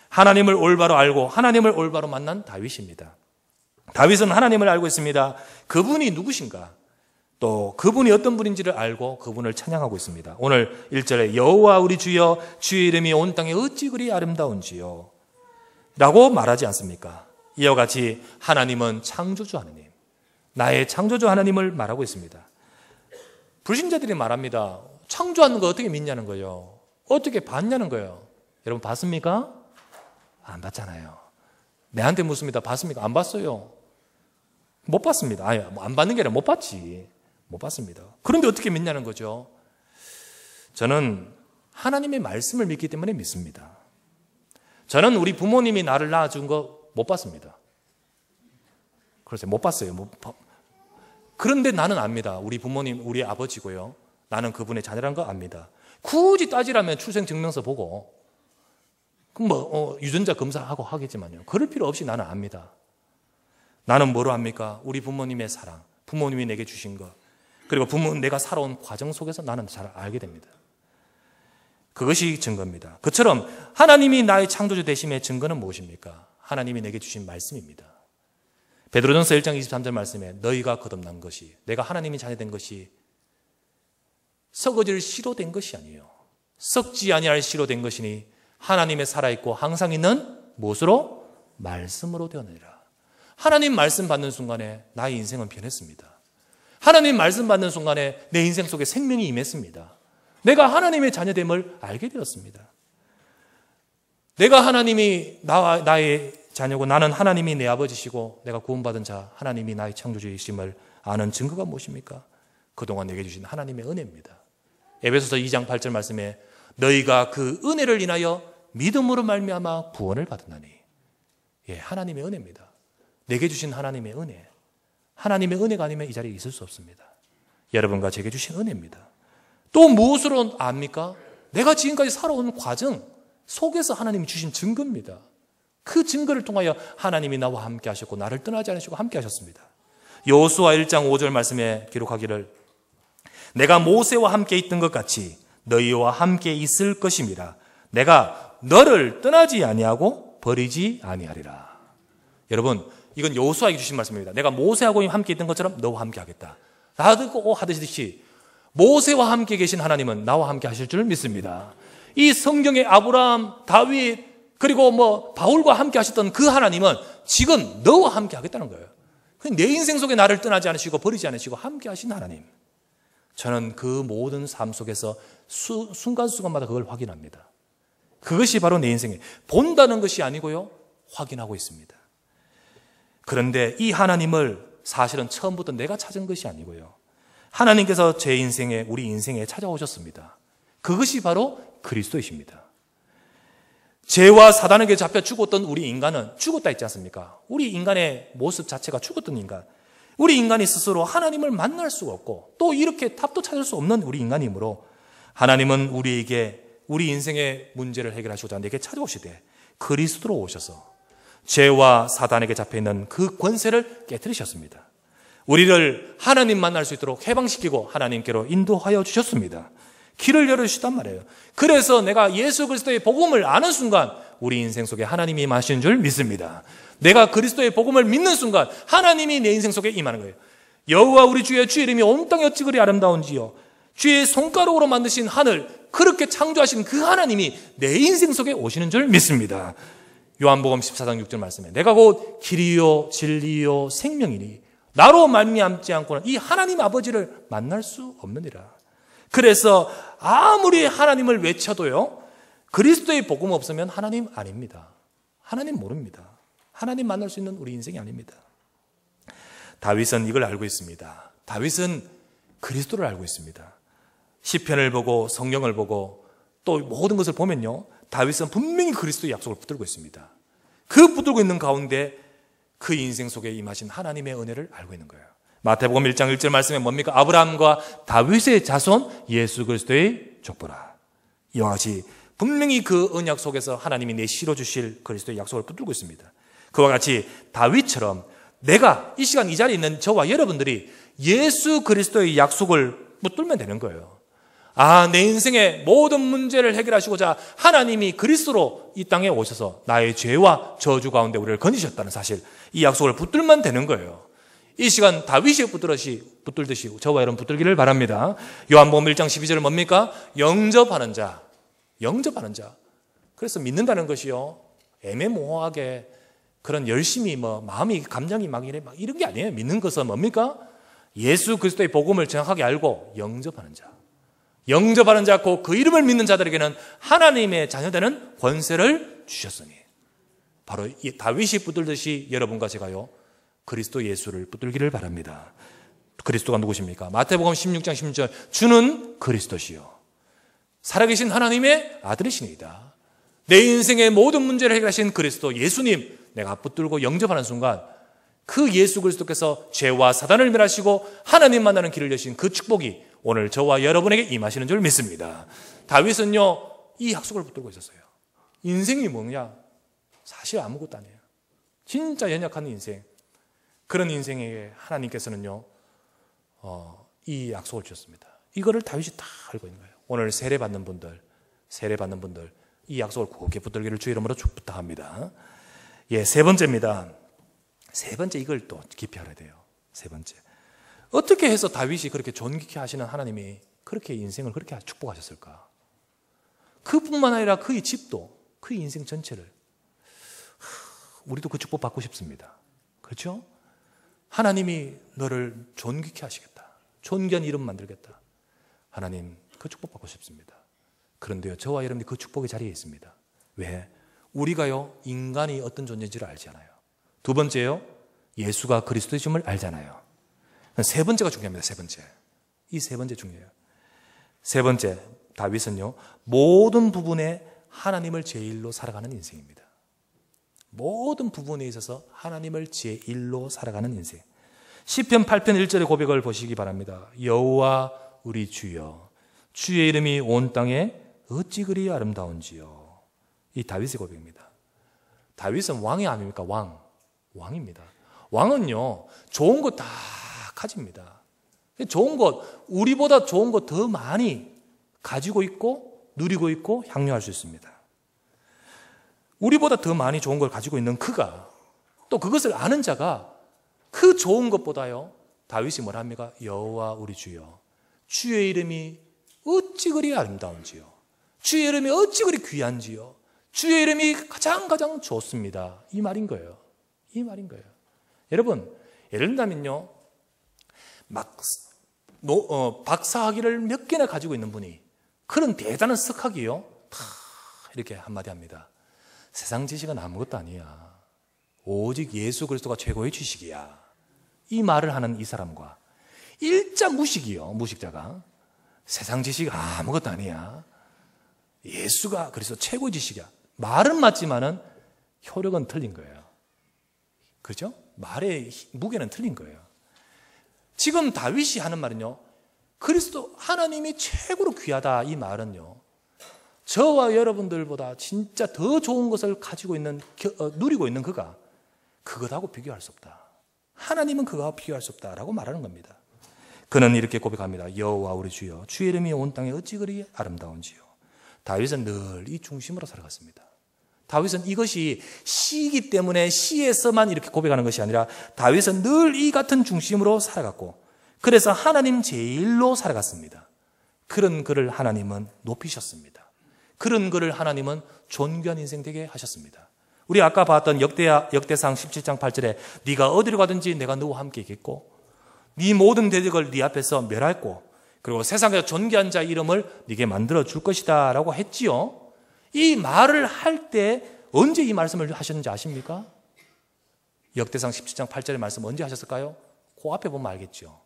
하나님을 올바로 알고 하나님을 올바로 만난 다윗입니다. 다윗은 하나님을 알고 있습니다. 그분이 누구신가? 또 그분이 어떤 분인지를 알고 그분을 찬양하고 있습니다. 오늘 1절에 여호와 우리 주여 주의 이름이 온 땅에 어찌 그리 아름다운지요 라고 말하지 않습니까? 이와 같이 하나님은 창조주 하나님, 나의 창조주 하나님을 말하고 있습니다. 불신자들이 말합니다. 창조하는 거 어떻게 믿냐는 거예요. 어떻게 봤냐는 거예요. 여러분 봤습니까? 안 봤잖아요. 내한테 묻습니다. 봤습니까? 안 봤어요. 못 봤습니다. 아니, 안 봤는 게 아니라 못 봤지. 못 봤습니다. 그런데 어떻게 믿냐는 거죠. 저는 하나님의 말씀을 믿기 때문에 믿습니다. 저는 우리 부모님이 나를 낳아준 거 못 봤습니다. 그래서 못 봤어요. 그런데 나는 압니다. 우리 부모님, 우리 아버지고요. 나는 그분의 자녀란 거 압니다. 굳이 따지라면 출생증명서 보고 유전자 검사하고 하겠지만요. 그럴 필요 없이 나는 압니다. 나는 뭐로 합니까? 우리 부모님의 사랑, 부모님이 내게 주신 것, 그리고 내가 살아온 과정 속에서 나는 잘 알게 됩니다. 그것이 증거입니다. 그처럼 하나님이 나의 창조주 되심의 증거는 무엇입니까? 하나님이 내게 주신 말씀입니다. 베드로전서 1장 23절 말씀에 너희가 거듭난 것이, 내가 하나님이 자녀된 것이 썩어질 씨로 된 것이 아니에요. 썩지 아니할 씨로 된 것이니 하나님의 살아있고 항상 있는 무엇으로? 말씀으로 되었느니라. 하나님 말씀 받는 순간에 나의 인생은 변했습니다. 하나님 말씀 받는 순간에 내 인생 속에 생명이 임했습니다. 내가 하나님의 자녀됨을 알게 되었습니다. 내가 하나님이 나의 자녀고 나는 하나님이 내 아버지시고 내가 구원받은 자, 하나님이 나의 창조주이심을 아는 증거가 무엇입니까? 그동안 내게 주신 하나님의 은혜입니다. 에베소서 2장 8절 말씀에 너희가 그 은혜를 인하여 믿음으로 말미암아 구원을 받았나니. 예, 하나님의 은혜입니다. 내게 주신 하나님의 은혜. 하나님의 은혜가 아니면 이 자리에 있을 수 없습니다. 여러분과 제게 주신 은혜입니다. 또 무엇으로 압니까? 내가 지금까지 살아온 과정 속에서 하나님이 주신 증거입니다. 그 증거를 통하여 하나님이 나와 함께 하셨고 나를 떠나지 않으시고 함께 하셨습니다. 여호수아 1장 5절 말씀에 기록하기를 내가 모세와 함께 있던 것 같이 너희와 함께 있을 것임이라. 내가 너를 떠나지 아니하고 버리지 아니하리라. 여러분, 이건 여호수아에게 주신 말씀입니다. 내가 모세하고 함께 있던 것처럼 너와 함께 하겠다. 나도 하듯이 모세와 함께 계신 하나님은 나와 함께 하실 줄 믿습니다. 이 성경의 아브라함, 다윗, 그리고 바울과 함께 하셨던 그 하나님은 지금 너와 함께 하겠다는 거예요. 내 인생 속에 나를 떠나지 않으시고 버리지 않으시고 함께 하신 하나님. 저는 그 모든 삶 속에서 순간순간마다 그걸 확인합니다. 그것이 바로 내 인생에 본다는 것이 아니고요, 확인하고 있습니다. 그런데 이 하나님을 사실은 처음부터 내가 찾은 것이 아니고요, 하나님께서 제 인생에, 우리 인생에 찾아오셨습니다. 그것이 바로 그리스도이십니다. 죄와 사단에게 잡혀 죽었던 우리 인간은 죽었다 했지 않습니까? 우리 인간의 모습 자체가 죽었던 인간. 우리 인간이 스스로 하나님을 만날 수가 없고 또 이렇게 답도 찾을 수 없는 우리 인간이므로 하나님은 우리에게 우리 인생의 문제를 해결하시고자 내게 찾아오시되 그리스도로 오셔서 죄와 사단에게 잡혀있는 그 권세를 깨뜨리셨습니다. 우리를 하나님 만날 수 있도록 해방시키고 하나님께로 인도하여 주셨습니다. 길을 열어주시단 말이에요. 그래서 내가 예수 그리스도의 복음을 아는 순간 우리 인생 속에 하나님이 임하시는 줄 믿습니다. 내가 그리스도의 복음을 믿는 순간 하나님이 내 인생 속에 임하는 거예요. 여호와 우리 주의 이름이 온 땅에 어찌 그리 아름다운지요. 주의 손가락으로 만드신 하늘, 그렇게 창조하신 그 하나님이 내 인생 속에 오시는 줄 믿습니다. 요한복음 14장 6절 말씀에 내가 곧 길이요 진리요 생명이니 나로 말미암지 않고는 이 하나님 아버지를 만날 수 없느니라. 그래서 아무리 하나님을 외쳐도요, 그리스도의 복음 없으면 하나님 아닙니다. 하나님 모릅니다. 하나님 만날 수 있는 우리 인생이 아닙니다. 다윗은 이걸 알고 있습니다. 다윗은 그리스도를 알고 있습니다. 시편을 보고 성경을 보고 또 모든 것을 보면요, 다윗은 분명히 그리스도의 약속을 붙들고 있습니다. 그 붙들고 있는 가운데 그 인생 속에 임하신 하나님의 은혜를 알고 있는 거예요. 마태복음 1장 1절 말씀에 뭡니까? 아브라함과 다윗의 자손 예수 그리스도의 족보라. 이와 같이 분명히 그 언약 속에서 하나님이 내실어 주실 그리스도의 약속을 붙들고 있습니다. 그와 같이 다윗처럼 내가 이 시간 이 자리에 있는 저와 여러분들이 예수 그리스도의 약속을 붙들면 되는 거예요. 내 인생의 모든 문제를 해결하시고자 하나님이 그리스도로 이 땅에 오셔서 나의 죄와 저주 가운데 우리를 건지셨다는 사실, 이 약속을 붙들면 되는 거예요. 이 시간 다윗이 붙들듯이 저와 여러분 붙들기를 바랍니다. 요한복음 1장 12절은 뭡니까? 영접하는 자. 영접하는 자. 그래서 믿는다는 것이요, 애매모호하게 그런 열심히 마음이 감정이 막 이런 게 아니에요. 믿는 것은 뭡니까? 예수 그리스도의 복음을 정확하게 알고 영접하는 자. 영접하는 자, 그 이름을 믿는 자들에게는 하나님의 자녀되는 권세를 주셨으니 바로 이 다윗이 붙들듯이 여러분과 제가요, 그리스도 예수를 붙들기를 바랍니다. 그리스도가 누구십니까? 마태복음 16장 16절 주는 그리스도시요 살아계신 하나님의 아들이시니이다. 내 인생의 모든 문제를 해결하신 그리스도 예수님 내가 붙들고 영접하는 순간 그 예수 그리스도께서 죄와 사단을 멸하시고 하나님 만나는 길을 여신 그 축복이 오늘 저와 여러분에게 임하시는 줄 믿습니다. 다윗은요, 이 약속을 붙들고 있었어요. 인생이 뭐냐? 사실 아무것도 아니에요. 진짜 연약한 인생. 그런 인생에게 하나님께서는요, 이 약속을 주셨습니다. 이거를 다윗이 다 알고 있는 거예요. 오늘 세례받는 분들 이 약속을 굳게 붙들기를 주 이름으로 부탁합니다. 예, 세 번째입니다. 세 번째, 이걸 또 깊이 알아야 돼요. 세 번째, 어떻게 해서 다윗이 그렇게 존귀케 하시는 하나님이 그렇게 인생을 그렇게 축복하셨을까? 그뿐만 아니라 그의 집도, 그의 인생 전체를. 우리도 그 축복 받고 싶습니다. 그렇죠? 하나님이 너를 존귀케 하시겠다. 존귀한 이름 만들겠다. 하나님, 그 축복 받고 싶습니다. 그런데요, 저와 여러분이 그 축복의 자리에 있습니다. 왜? 우리가요, 인간이 어떤 존재인지를 알잖아요. 두 번째요, 예수가 그리스도이심을 알잖아요. 세 번째가 중요합니다. 세 번째. 이 세 번째 중요해요. 세 번째, 다윗은요, 모든 부분에 하나님을 제1로 살아가는 인생입니다. 모든 부분에 있어서 하나님을 제1로 살아가는 인생. 시편 8편 1절의 고백을 보시기 바랍니다. 여호와 우리 주여, 주의 이름이 온 땅에 어찌 그리 아름다운지요. 이 다윗의 고백입니다. 다윗은 왕이 아닙니까? 왕입니다. 왕은요, 좋은 것 다 가집니다. 좋은 것, 우리보다 좋은 것 더 많이 가지고 있고 누리고 있고 향유할 수 있습니다. 우리보다 더 많이 좋은 걸 가지고 있는 그가, 또 그것을 아는 자가 그 좋은 것보다요, 다윗이 뭐라 합니까? 여호와 우리 주여, 주의 이름이 어찌 그리 아름다운지요, 주의 이름이 어찌 그리 귀한지요, 주의 이름이 가장 좋습니다. 이 말인 거예요. 이 말인 거예요. 여러분, 예를 들면요, 박사학위를 몇 개나 가지고 있는 분이 그런 대단한 석학이요, 다 이렇게 한마디 합니다. 세상 지식은 아무것도 아니야. 오직 예수 그리스도가 최고의 지식이야. 이 말을 하는 이 사람과 일자 무식이요, 무식자가 세상 지식 아무것도 아니야. 예수가 그리스도 최고의 지식이야. 말은 맞지만은 효력은 틀린 거예요. 그렇죠? 말의 무게는 틀린 거예요. 지금 다윗이 하는 말은요, 그리스도 하나님이 최고로 귀하다. 이 말은요, 저와 여러분들보다 진짜 더 좋은 것을 가지고 있는, 누리고 있는 그가 그것하고 비교할 수 없다. 하나님은 그거와 비교할 수 없다라고 말하는 겁니다. 그는 이렇게 고백합니다. 여호와 우리 주여, 주의 이름이 온 땅에 어찌 그리 아름다운지요. 다윗은 늘 이 중심으로 살아갔습니다. 다윗은 이것이 시이기 때문에 시에서만 이렇게 고백하는 것이 아니라 다윗은 늘 이 같은 중심으로 살아갔고, 그래서 하나님 제1로 살아갔습니다. 그런 그를 하나님은 높이셨습니다. 그런 그를 하나님은 존귀한 인생 되게 하셨습니다. 우리 아까 봤던 역대상 17장 8절에 네가 어디로 가든지 내가 너와 함께 있겠고 네 모든 대적을 네 앞에서 멸하였고 그리고 세상에서 존귀한 자 이름을 네게 만들어 줄 것이다 라고 했지요. 이 말을 할 때 언제 이 말씀을 하셨는지 아십니까? 역대상 17장 8절의 말씀 언제 하셨을까요? 그 앞에 보면 알겠죠.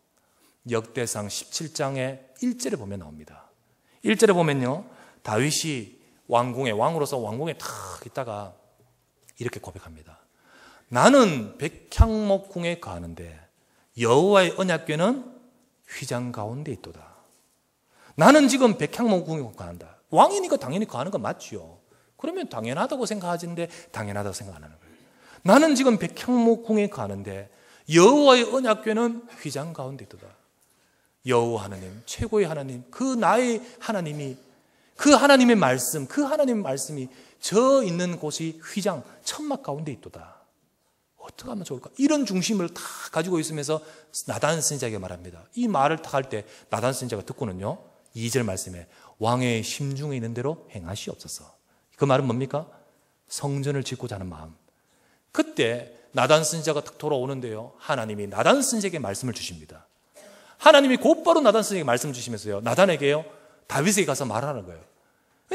역대상 17장의 1절에 보면 나옵니다. 1절에 보면요, 다윗이 왕으로서 왕궁에 탁 있다가 이렇게 고백합니다. 나는 백향목궁에 거하는데 여호와의 언약궤는 휘장 가운데 있도다. 나는 지금 백향목궁에 거한다. 왕이니까 당연히 거하는 건 맞죠. 그러면 당연하다고 생각하지는데 당연하다고 생각 안 하는 거예요. 나는 지금 백향목궁에 거하는데 여호와의 언약궤는 휘장 가운데 있도다. 여호와 하나님, 최고의 하나님, 그 나의 하나님이, 그 하나님의 말씀, 그 하나님의 말씀이 저 있는 곳이 휘장, 천막 가운데 있도다. 어떻게 하면 좋을까? 이런 중심을 다 가지고 있으면서 나단 선지자에게 말합니다. 이 말을 딱 할 때 나단 선지자가 듣고는요, 2절 말씀에 왕의 심중에 있는 대로 행하시옵소서. 그 말은 뭡니까? 성전을 짓고자 하는 마음. 그때 나단 선지자가 딱 돌아오는데요, 하나님이 나단 선지자에게 말씀을 주십니다. 하나님이 곧바로 나단 선지자에게 말씀을 주시면서요, 나단에게요, 다윗에게 가서 말하는 거예요.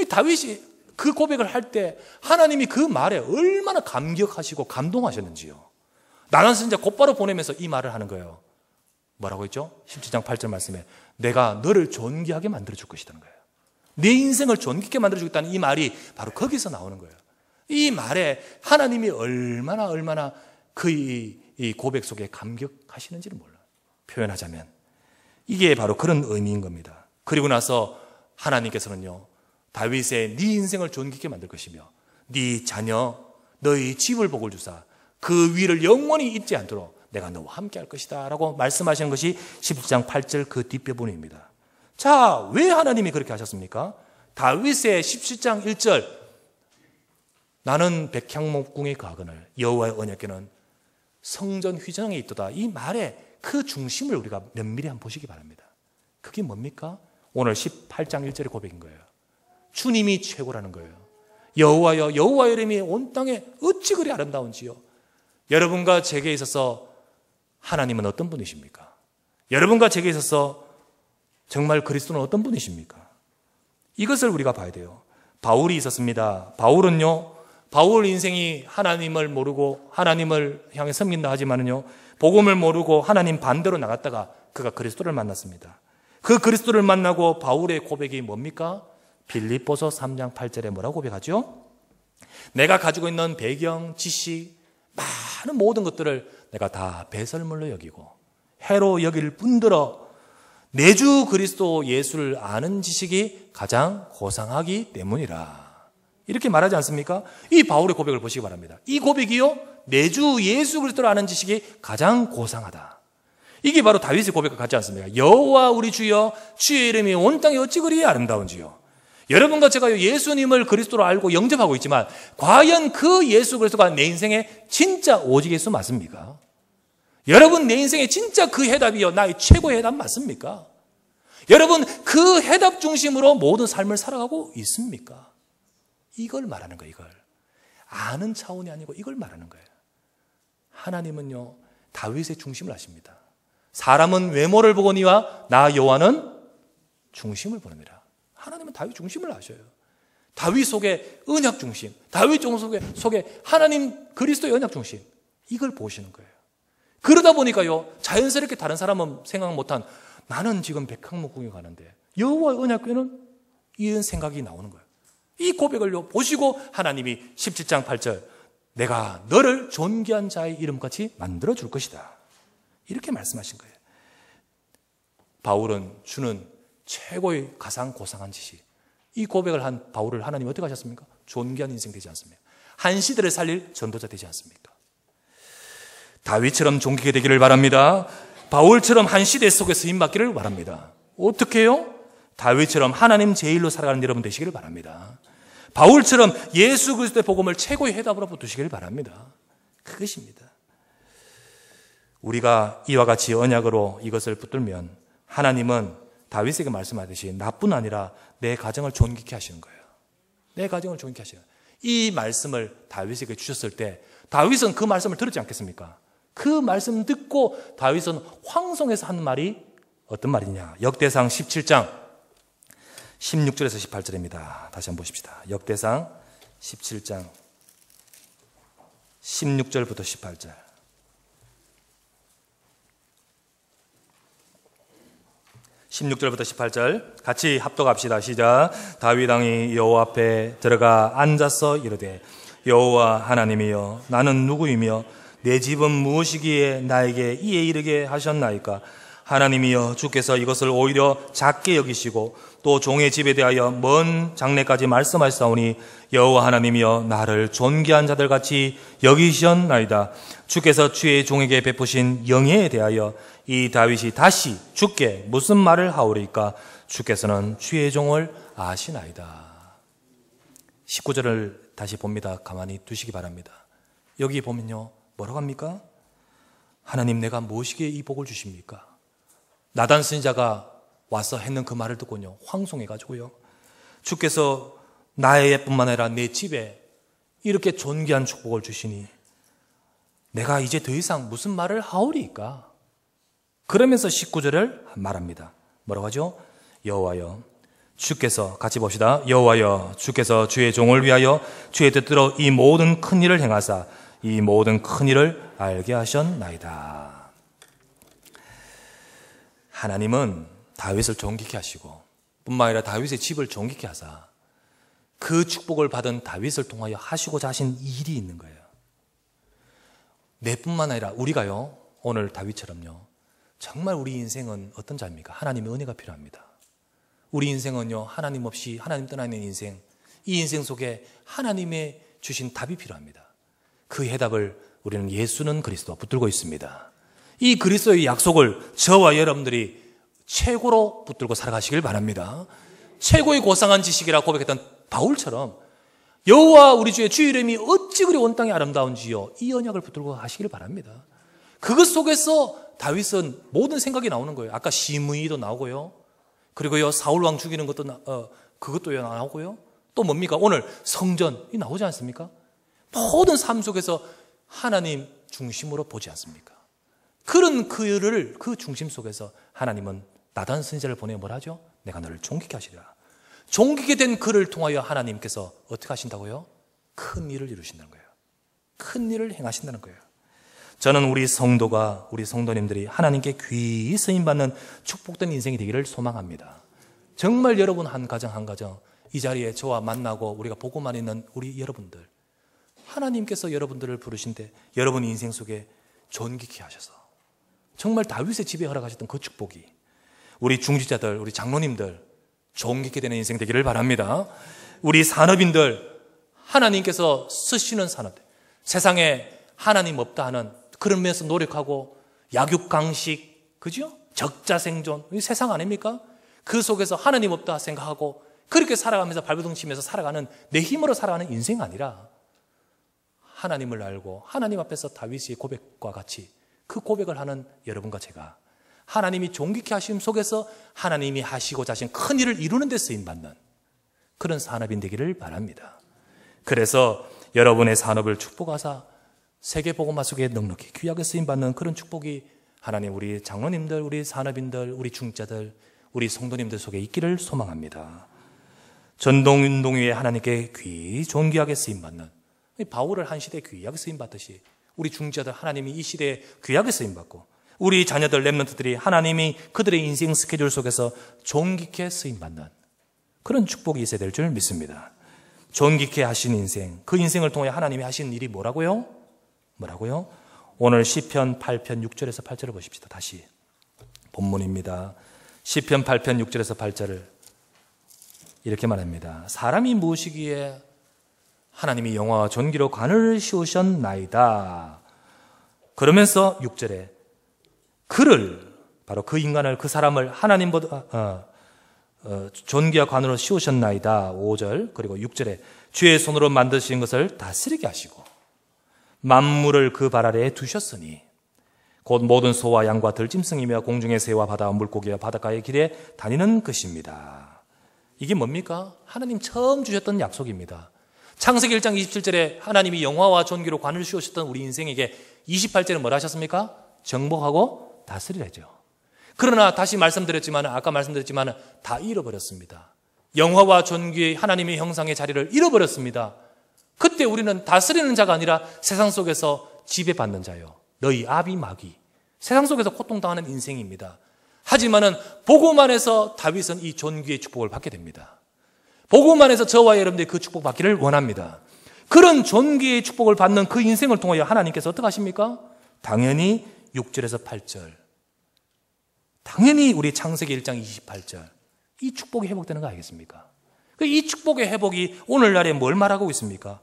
다윗이 그 고백을 할 때 하나님이 그 말에 얼마나 감격하시고 감동하셨는지요. 나단 선지자 곧바로 보내면서 이 말을 하는 거예요. 뭐라고 했죠? 17장 8절 말씀에 내가 너를 존귀하게 만들어 줄 것이라는 거예요. 내 인생을 존귀하게 만들어 주겠다는 이 말이 바로 거기서 나오는 거예요. 이 말에 하나님이 얼마나 그 이 고백 속에 감격하시는지를 몰라요. 표현하자면 이게 바로 그런 의미인 겁니다. 그리고 나서 하나님께서는요, 다윗의 네 인생을 존귀하게 만들 것이며 네 자녀, 너희 집을 복을 주사 그 위를 영원히 잊지 않도록 내가 너와 함께 할 것이다 라고 말씀하시는 것이 17장 8절 그 뒷부분입니다. 자, 왜 하나님이 그렇게 하셨습니까? 다윗의 17장 1절 나는 백향목궁에 거하거늘 여호와의 언약궤는 성전 휘장에 있도다, 이 말에 그 중심을 우리가 면밀히 한번 보시기 바랍니다. 그게 뭡니까? 오늘 18장 1절의 고백인 거예요. 주님이 최고라는 거예요. 여호와여, 여호와의 이름이 온 땅에 어찌 그리 아름다운지요. 여러분과 제게 있어서 하나님은 어떤 분이십니까? 여러분과 제게 있어서 정말 그리스도는 어떤 분이십니까? 이것을 우리가 봐야 돼요. 바울이 있었습니다. 바울은요, 바울 인생이 하나님을 모르고 하나님을 향해 섬긴다 하지만은요, 복음을 모르고 하나님 반대로 나갔다가 그가 그리스도를 만났습니다. 그 그리스도를 만나고 바울의 고백이 뭡니까? 빌립보서 3장 8절에 뭐라고 고백하죠? 내가 가지고 있는 배경, 지식, 많은 모든 것들을 내가 다 배설물로 여기고 해로 여길 뿐더러 내 주 그리스도 예수를 아는 지식이 가장 고상하기 때문이라. 이렇게 말하지 않습니까? 이 바울의 고백을 보시기 바랍니다. 이 고백이요, 내 주 예수 그리스도를 아는 지식이 가장 고상하다. 이게 바로 다윗의 고백과 같지 않습니까? 여호와 우리 주여, 주의 이름이 온 땅에 어찌 그리 아름다운지요. 여러분과 제가 예수님을 그리스도로 알고 영접하고 있지만 과연 그 예수 그리스도가 내 인생의 진짜 오직 예수 맞습니까? 여러분, 내 인생의 진짜 그 해답이요, 나의 최고의 해답 맞습니까? 여러분, 그 해답 중심으로 모든 삶을 살아가고 있습니까? 이걸 말하는 거예요. 이걸 아는 차원이 아니고 이걸 말하는 거예요. 하나님은요, 다윗의 중심을 아십니다. 사람은 외모를 보거니와 나 여호와는 중심을 보느니라. 하나님은 다윗 중심을 아셔요. 다윗 속에 언약 중심, 다윗 속에 하나님 그리스도의 언약 중심, 이걸 보시는 거예요. 그러다 보니까요, 자연스럽게 다른 사람은 생각 못한, 나는 지금 백항목궁에 가는데 여호와의 언약궤는, 이런 생각이 나오는 거예요. 이 고백을요 보시고 하나님이 17장 8절, 내가 너를 존귀한 자의 이름같이 만들어 줄 것이다, 이렇게 말씀하신 거예요. 바울은 주는 최고의 가상 고상한 지식, 이 고백을 한 바울을 하나님이 어떻게 하셨습니까? 존귀한 인생 되지 않습니까? 한 시대를 살릴 전도자 되지 않습니까? 다윗처럼 존귀게 되기를 바랍니다. 바울처럼 한 시대 속에 쓰임받기를 바랍니다. 어떻게 해요? 다윗처럼 하나님 제일로 살아가는 여러분 되시기를 바랍니다. 바울처럼 예수 그리스도의 복음을 최고의 해답으로 붙드시기를 바랍니다. 그것입니다. 우리가 이와 같이 언약으로 이것을 붙들면 하나님은 다윗에게 말씀하듯이 나뿐 아니라 내 가정을 존귀케 하시는 거예요. 내 가정을 존귀케 하시는 거예요. 이 말씀을 다윗에게 주셨을 때 다윗은 그 말씀을 들었지 않겠습니까? 그 말씀 듣고 다윗은 황송해서 하는 말이 어떤 말이냐? 역대상 17장 16절에서 18절입니다. 다시 한번 보십시다. 역대상 17장 16절부터 18절. (16절부터 18절) 같이 합독합시다. 시작. 다윗 왕이 여호와 앞에 들어가 앉아서 이르되, 여호와 하나님이여, 나는 누구이며 내 집은 무엇이기에 나에게 이에 이르게 하셨나이까? 하나님이여, 주께서 이것을 오히려 작게 여기시고 또 종의 집에 대하여 먼 장래까지 말씀하시사오니 여호와 하나님이여, 나를 존귀한 자들 같이 여기셨나이다. 주께서 주의 종에게 베푸신 영예에 대하여 이 다윗이 다시 주께 무슨 말을 하오리까? 주께서는 주의 종을 아시나이다. 19절을 다시 봅니다. 가만히 두시기 바랍니다. 여기 보면요, 뭐라고 합니까? 하나님, 내가 무엇이기에 이 복을 주십니까? 나단 선지자가 와서 했는 그 말을 듣고요, 황송해가지고요, 주께서 나의 뿐만 아니라 내 집에 이렇게 존귀한 축복을 주시니 내가 이제 더 이상 무슨 말을 하오리까? 그러면서 19절을 말합니다. 뭐라고 하죠? 여호와여, 주께서, 같이 봅시다. 여호와여, 주께서 주의 종을 위하여 주의 뜻대로 이 모든 큰 일을 행하사 이 모든 큰 일을 알게 하셨나이다. 하나님은 다윗을 존귀케 하시고 뿐만 아니라 다윗의 집을 존귀케 하사 그 축복을 받은 다윗을 통하여 하시고자 하신 일이 있는 거예요. 내뿐만 아니라 우리가요, 오늘 다윗처럼요, 정말 우리 인생은 어떤 자입니까? 하나님의 은혜가 필요합니다. 우리 인생은요, 하나님 없이 하나님 떠나는 인생, 이 인생 속에 하나님의 주신 답이 필요합니다. 그 해답을 우리는 예수는 그리스도 붙들고 있습니다. 이 그리스도의 약속을 저와 여러분들이 최고로 붙들고 살아가시길 바랍니다. 최고의 고상한 지식이라고 고백했던 바울처럼 여호와 우리 주의 주 이름이 어찌 그리 온 땅에 아름다운지요, 이 언약을 붙들고 하시길 바랍니다. 그것 속에서 다윗은 모든 생각이 나오는 거예요. 아까 시므이도 나오고요, 그리고요 사울왕 죽이는 것도 그것도 나오고요, 또 뭡니까? 오늘 성전이 나오지 않습니까? 모든 삶 속에서 하나님 중심으로 보지 않습니까? 그런 그를 그 중심 속에서 하나님은 나단 선지자를 보내 뭐라 하죠? 내가 너를 존귀케 하시리라. 존귀게 된 그를 통하여 하나님께서 어떻게 하신다고요? 큰 일을 이루신다는 거예요. 큰 일을 행하신다는 거예요. 저는 우리 성도가, 우리 성도님들이 하나님께 귀히 쓰임받는 축복된 인생이 되기를 소망합니다. 정말 여러분 한 가정 한 가정 이 자리에 저와 만나고 우리가 보고만 있는 우리 여러분들, 하나님께서 여러분들을 부르신데 여러분 인생 속에 존귀케 하셔서 정말 다윗의 집에 허락하셨던 그 축복이 우리 중직자들, 우리 장로님들 존귀케 되는 인생 되기를 바랍니다. 우리 산업인들 하나님께서 쓰시는 산업들, 세상에 하나님 없다 하는 그런 면에서 노력하고 약육강식, 그죠? 적자생존, 이 세상 아닙니까? 그 속에서 하나님 없다 생각하고 그렇게 살아가면서 발버둥 치면서 살아가는, 내 힘으로 살아가는 인생 아니라 하나님을 알고 하나님 앞에서 다윗의 고백과 같이 그 고백을 하는 여러분과 제가 하나님이 존귀케 하심 속에서 하나님이 하시고자 하신 큰 일을 이루는 데 쓰임받는 그런 산업인 되기를 바랍니다. 그래서 여러분의 산업을 축복하사 세계복음화 속에 넉넉히 귀하게 쓰임받는 그런 축복이 하나님 우리 장로님들, 우리 산업인들, 우리 중자들, 우리 성도님들 속에 있기를 소망합니다. 전동운동 위에 하나님께 귀히 존귀하게 쓰임받는, 바울을 한 시대에 귀하게 쓰임받듯이 우리 중자들 하나님이 이 시대에 귀하게 쓰임받고 우리 자녀들 렘넌트들이 하나님이 그들의 인생 스케줄 속에서 존귀케 쓰임받는 그런 축복이 있어야 될 줄 믿습니다. 존귀케 하신 인생, 그 인생을 통해 하나님이 하신 일이 뭐라고요? 오늘 시편 8편 6절에서 8절을 보십시다. 다시 본문입니다. 시편 8편 6절에서 8절을 이렇게 말합니다. 사람이 무엇이기에 하나님이 영화와 존귀로 관을 씌우셨나이다. 그러면서 6절에 그를, 바로 그 인간을, 그 사람을 하나님보다 존귀와 관으로 씌우셨나이다. 5절 그리고 6절에 주의 손으로 만드신 것을 다스리게 하시고 만물을 그 발 아래에 두셨으니 곧 모든 소와 양과 들짐승이며 공중의 새와 바다 물고기와 바닷가의 길에 다니는 것입니다. 이게 뭡니까? 하나님 처음 주셨던 약속입니다. 창세기 1장 27절에 하나님이 영화와 존귀로 관을 씌우셨던 우리 인생에게 28절에 뭐라 하셨습니까? 정복하고 다스리라죠. 그러나 다시 말씀드렸지만, 아까 말씀드렸지만 다 잃어버렸습니다. 영화와 존귀의 하나님의 형상의 자리를 잃어버렸습니다. 그때 우리는 다스리는 자가 아니라 세상 속에서 지배받는 자요, 너희 아비 마귀, 세상 속에서 고통당하는 인생입니다. 하지만은 복음 안에서 다윗은 이 존귀의 축복을 받게 됩니다. 복음 안에서 저와 여러분들이 그 축복 받기를 원합니다. 그런 존귀의 축복을 받는 그 인생을 통하여 하나님께서 어떻게 하십니까? 당연히 6절에서 8절, 당연히 우리 창세기 1장 28절, 이 축복이 회복되는 거 아니겠습니까? 이 축복의 회복이 오늘날에 뭘 말하고 있습니까?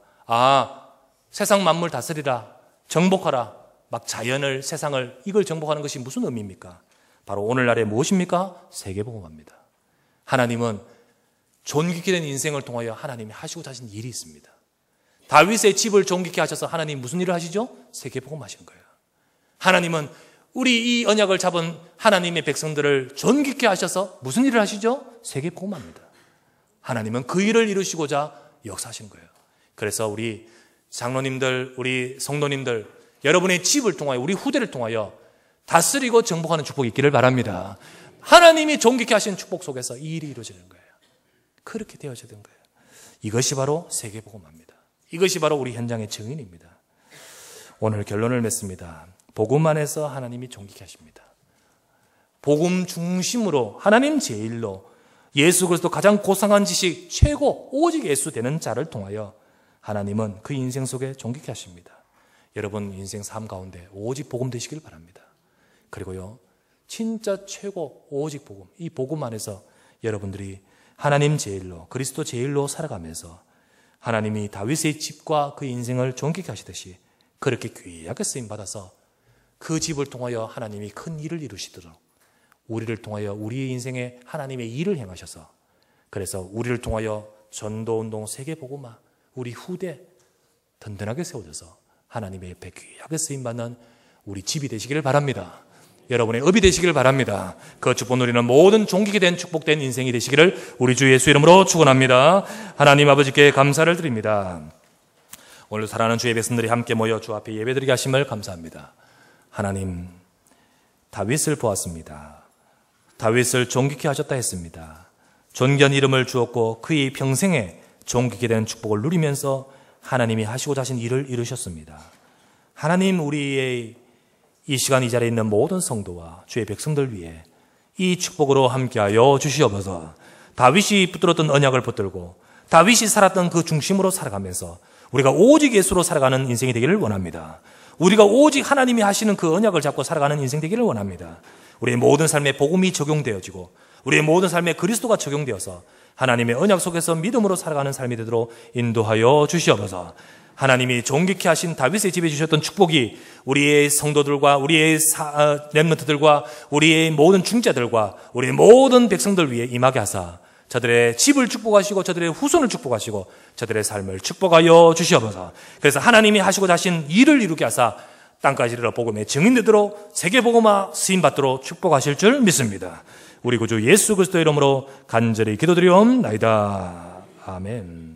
세상 만물 다스리라, 정복하라, 막 자연을, 세상을, 이걸 정복하는 것이 무슨 의미입니까? 바로 오늘날에 무엇입니까? 세계복음화입니다. 하나님은 존귀케 된 인생을 통하여 하나님이 하시고자 하신 일이 있습니다. 다윗의 집을 존귀케 하셔서 하나님 무슨 일을 하시죠? 세계복음 하시는 거예요. 하나님은 우리 이 언약을 잡은 하나님의 백성들을 존귀케 하셔서 무슨 일을 하시죠? 세계복음합니다. 하나님은 그 일을 이루시고자 역사하시는 거예요. 그래서 우리 장로님들, 우리 성도님들, 여러분의 집을 통하여, 우리 후대를 통하여 다스리고 정복하는 축복이 있기를 바랍니다. 하나님이 존귀케 하신 축복 속에서 이 일이 이루어지는 거예요. 그렇게 되어져야 되는 거예요. 이것이 바로 세계복음화입니다. 이것이 바로 우리 현장의 증인입니다. 오늘 결론을 맺습니다. 복음 안에서 하나님이 존귀케 하십니다. 복음 중심으로, 하나님 제일로, 예수 그리스도 가장 고상한 지식, 최고, 오직 예수 되는 자를 통하여 하나님은 그 인생 속에 존귀케 하십니다. 여러분 인생 삶 가운데 오직 복음 되시길 바랍니다. 그리고요, 진짜 최고 오직 복음, 이 복음 안에서 여러분들이 하나님 제일로, 그리스도 제일로 살아가면서 하나님이 다윗의 집과 그 인생을 존귀케 하시듯이 그렇게 귀하게 쓰임받아서 그 집을 통하여 하나님이 큰 일을 이루시도록 우리를 통하여 우리의 인생에 하나님의 일을 행하셔서, 그래서 우리를 통하여 전도운동, 세계복음화, 우리 후대 든든하게 세워져서 하나님의 옆에 귀하게 쓰임받는 우리 집이 되시기를 바랍니다. 여러분의 업이 되시기를 바랍니다. 그 축복 누리는 모든 존귀케 된 축복된 인생이 되시기를 우리 주 예수 이름으로 축원합니다. 하나님 아버지께 감사를 드립니다. 오늘 사랑하는 주의 백성들이 함께 모여 주 앞에 예배드리게 하심을 감사합니다. 하나님, 다윗을 보았습니다. 다윗을 존귀케 하셨다 했습니다. 존귀한 이름을 주었고 그의 평생에 존귀케 된 축복을 누리면서 하나님이 하시고자 하신 일을 이루셨습니다. 하나님, 우리의 이 시간 이 자리에 있는 모든 성도와 주의 백성들 위해 이 축복으로 함께하여 주시옵소서. 다윗이 붙들었던 언약을 붙들고 다윗이 살았던 그 중심으로 살아가면서 우리가 오직 예수로 살아가는 인생이 되기를 원합니다. 우리가 오직 하나님이 하시는 그 언약을 잡고 살아가는 인생 되기를 원합니다. 우리의 모든 삶에 복음이 적용되어지고 우리의 모든 삶에 그리스도가 적용되어서 하나님의 언약 속에서 믿음으로 살아가는 삶이 되도록 인도하여 주시옵소서. 하나님이 존귀케 하신 다윗의 집에 주셨던 축복이 우리의 성도들과 우리의 렘넌트들과 우리의 모든 중자들과 우리의 모든 백성들 위해 임하게 하사 저들의 집을 축복하시고 저들의 후손을 축복하시고 저들의 삶을 축복하여 주시옵소서. 그래서 하나님이 하시고자 하신 일을 이루게 하사 땅까지 이르러 복음의 증인되도록 세계복음화 쓰임받도록 축복하실 줄 믿습니다. 우리 구주 예수 그리스도의 이름으로 간절히 기도드리옵나이다. 아멘.